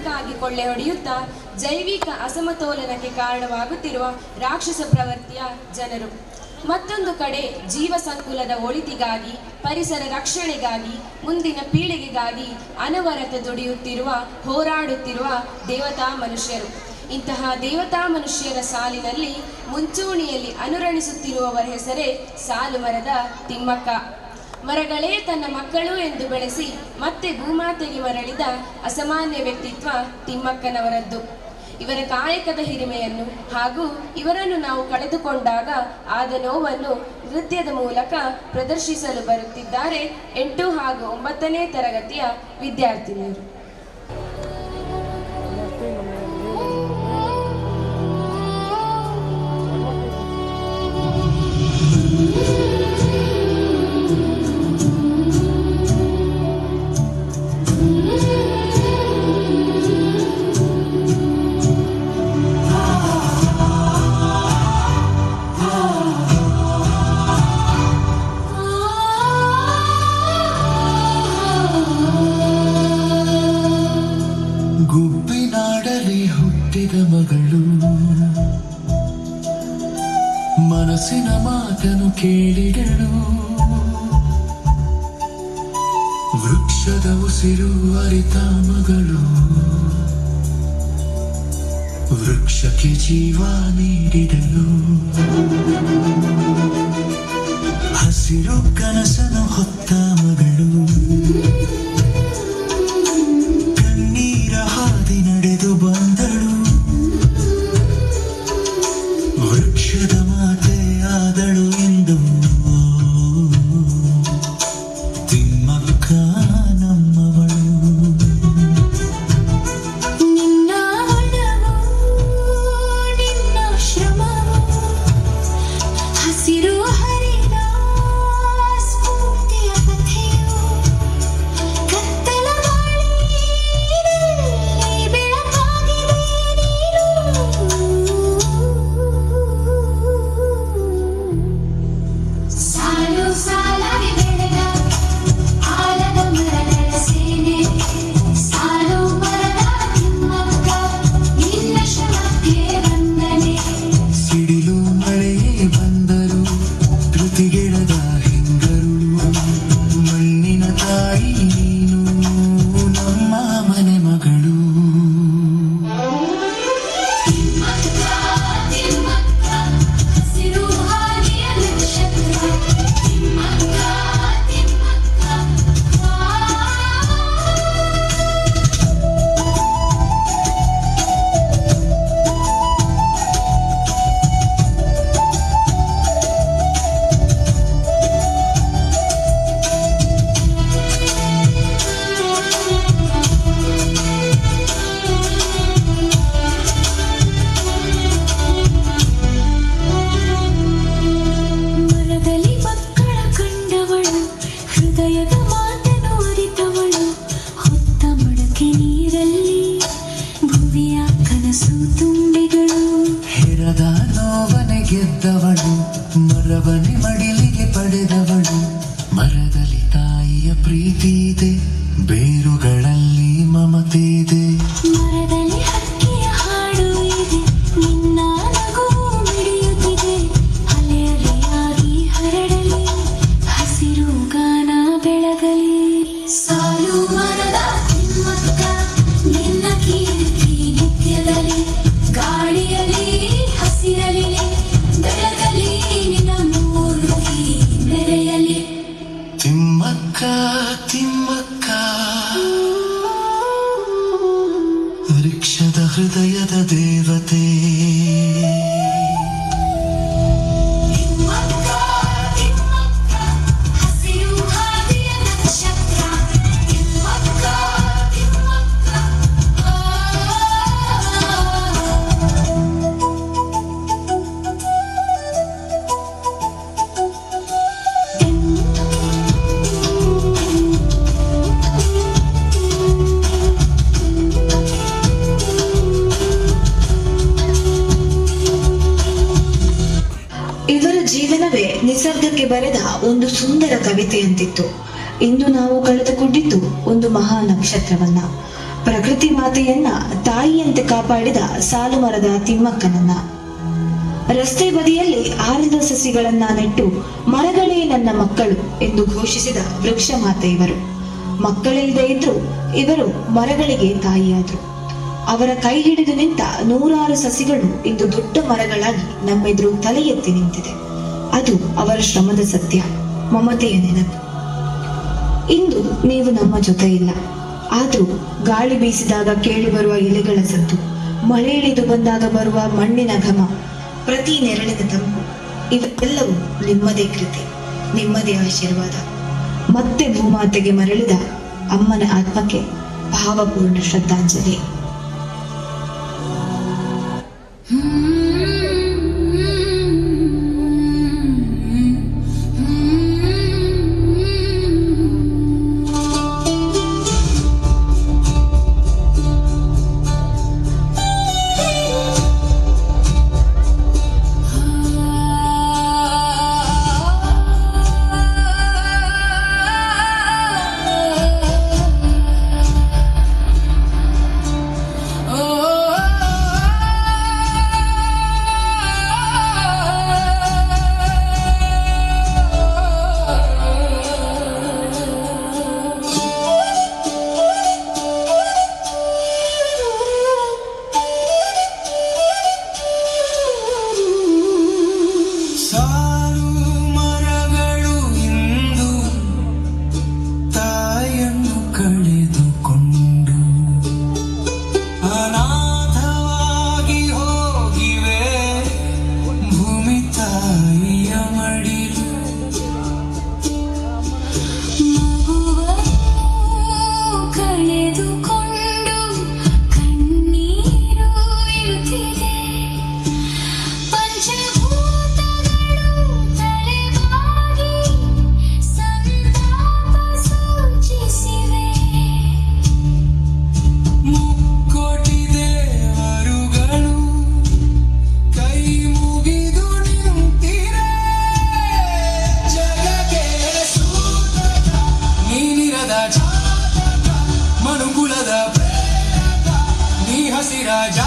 ಅನ್ನಕ್ಕಾಗಿ ಕೊಳ್ಳೆ ಹೊಡೆಯುತ್ತಾ ಜೈವಿಕ ಅಸಮತೋಲನಕ್ಕೆ ಕಾರಣವಾಗುತ್ತಿರುವ ರಾಕ್ಷಸ ಪ್ರವೃತ್ತಿಯ ಜನರು. ಮತ್ತೊಂದು ಕಡೆ ಜೀವ ಸಂಕುಲದ ಒಳಿತಿಗಾಗಿ, ಪರಿಸರ ರಕ್ಷಣೆಗಾಗಿ, ಮುಂದಿನ ಪೀಳಿಗೆಗಾಗಿ ಅನವರತ ದುಡಿಯುತ್ತಿರುವ, ಹೋರಾಡುತ್ತಿರುವ ದೇವತಾ ಮನುಷ್ಯರು. ಇಂತಹ ದೇವತಾ ಮನುಷ್ಯರ ಸಾಲಿನಲ್ಲಿ ಮುಂಚೂಣಿಯಲ್ಲಿ ಅನುರಣಿಸುತ್ತಿರುವವರ ಹೆಸರೇ ಸಾಲುಮರದ ತಿಮ್ಮಕ್ಕ. ಮರಗಳೇ ತನ್ನ ಮಕ್ಕಳು ಎಂದು ಬೆಳೆಸಿ ಮತ್ತೆ ಭೂಮಾತೆಗೆ ಮರಳಿದ ಅಸಾಮಾನ್ಯ ವ್ಯಕ್ತಿತ್ವ ತಿಮ್ಮಕ್ಕನವರದ್ದು. ಇವರ ಕಾಯಕದ ಹಿರಿಮೆಯನ್ನು ಹಾಗೂ ಇವರನ್ನು ನಾವು ಕಳೆದುಕೊಂಡಾಗ ಆದ ನೋವನ್ನು ನೃತ್ಯದ ಮೂಲಕ ಪ್ರದರ್ಶಿಸಲು ಬರುತ್ತಿದ್ದಾರೆ 8 ಹಾಗೂ 9ನೇ ತರಗತಿಯ ವಿದ್ಯಾರ್ಥಿನಿಯರು. ಗುಬ್ಬಿನಾಡಲಿ ಹುಟ್ಟಿದ ಮಗಳು, ಮನಸ್ಸಿನ ಮಾತನು ಕೇಳಿದಳು. ವೃಕ್ಷದ ಉಸಿರು ಅರಿತ ಮಗಳು, ವೃಕ್ಷಕ್ಕೆ ಜೀವ ನೀಡಿದಳು. ಹಸಿರು ಕನಸನು ಹೊತ್ತ ಮಗಳು, ನಡೆದು ಬಂದಳು. ವೃಕ್ಷದ ಮಾತೆ ಆದಳು ಎಂದು ತಿಮ್ಮಕ್ಕ ನಮ್ಮವಳು. ನಿನ್ನ ಒಲವು, ನಿನ್ನ ಶ್ರಮವು, ಹಸಿರು ಹರಿದ ಸ್ಫೂರ್ತಿಯ ಕಥೆಯು, ಕತ್ತಲ ಗೆದ್ದವಳು, ಮರವನೆ ಮಡಿಲಿಗೆ ಪಡೆದವಳು. ಮರದಲ್ಲಿ ತಾಯಿಯ ಪ್ರೀತಿ ಇದೆ, ಬೇರುಗಳಲ್ಲಿ ಮಮತೆ ಇದೆ. ಮರದಲ್ಲಿ ಹಕ್ಕಿಯ ಹಾಡು ಇದೆ, ನಿನ್ನ ನಗು ಮಿಡಿಯುತ್ತಿದೆ. ಅಲೆ ಅಲೆಯಾಗಿ ಹರಡಲಿ, ಹಸಿರು ಗಾನ ಬೆಳಗಲಿ. ಸಾಲು ಮರದ ತಿಮ್ಮಕ್ಕ, ನಿನ್ನ ಕೀರ್ತಿ ನಿತ್ಯದಲ್ಲಿ. ಗಾಳಿಯಲ್ಲಿ ಹಸಿರಲಿ, ಬೆಳಗಲಿ ನಿನ್ನ ಮೂರ್ತಿ ನೆರೆಯಲಿ. ತಿಮ್ಮಕ್ಕ ತಿಮ್ಮಕ್ಕ, ವೃಕ್ಷದ ಹೃದಯದ ದೇವತೆ. ಜೀವನವೇ ನಿಸರ್ಗಕ್ಕೆ ಬರೆದ ಒಂದು ಸುಂದರ ಕವಿತೆಯಂತಿತ್ತು. ಇಂದು ನಾವು ಕಳೆದುಕೊಂಡಿದ್ದು ಒಂದು ಮಹಾ ನಕ್ಷತ್ರವನ್ನ. ಪ್ರಕೃತಿ ಮಾತೆಯನ್ನ ತಾಯಿಯಂತೆ ಕಾಪಾಡಿದ ಸಾಲು ಮರದ ತಿಮ್ಮಕ್ಕನನ್ನ, ರಸ್ತೆ ಬದಿಯಲ್ಲಿ ಆರಿದ ಸಸಿಗಳನ್ನ ನೆಟ್ಟು ಮರಗಳೇ ನನ್ನ ಮಕ್ಕಳು ಎಂದು ಘೋಷಿಸಿದ ವೃಕ್ಷ ಮಾತೆ ಇವರು. ಮಕ್ಕಳಿಲ್ಲದೆ ಇದ್ರು ಇವರು ಮರಗಳಿಗೆ ತಾಯಿಯಾದ್ರು. ಅವರ ಕೈ ಹಿಡಿದು ನಿಂತ ನೂರಾರು ಸಸಿಗಳು ಇಂದು ದೊಡ್ಡ ಮರಗಳಾಗಿ ನಮ್ಮೆದುರು ತಲೆ ಎತ್ತಿ ನಿಂತಿದೆ. ಅದು ಅವರ ಶ್ರಮದ ಸತ್ಯ, ಮಮತೆಯ ನೆನಪು. ಇಂದು ನೀವು ನಮ್ಮ ಜೊತೆ ಇಲ್ಲ, ಆದ್ರೂ ಗಾಳಿ ಬೀಸಿದಾಗ ಕೇಳಿ ಬರುವ ಎಲೆಗಳ ಸದ್ದು, ಮಳೆ ಇಳಿದು ಬಂದಾಗ ಬರುವ ಮಣ್ಣಿನ ಘಮ, ಪ್ರತಿ ನೆರಳಿನ ತಂಪು, ಇವೆಲ್ಲವೂ ನಿಮ್ಮದೇ ಕೃತಿ, ನಿಮ್ಮದೇ ಆಶೀರ್ವಾದ. ಮತ್ತೆ ಭೂಮಾತೆಗೆ ಮರಳಿದ ಅಮ್ಮನ ಆತ್ಮಕ್ಕೆ ಭಾವಪೂರ್ಣ ಶ್ರದ್ಧಾಂಜಲಿ. ಮನುಕುಲದ ಪ್ರೇರಕ ನೀ ಹಸಿರಾಜ.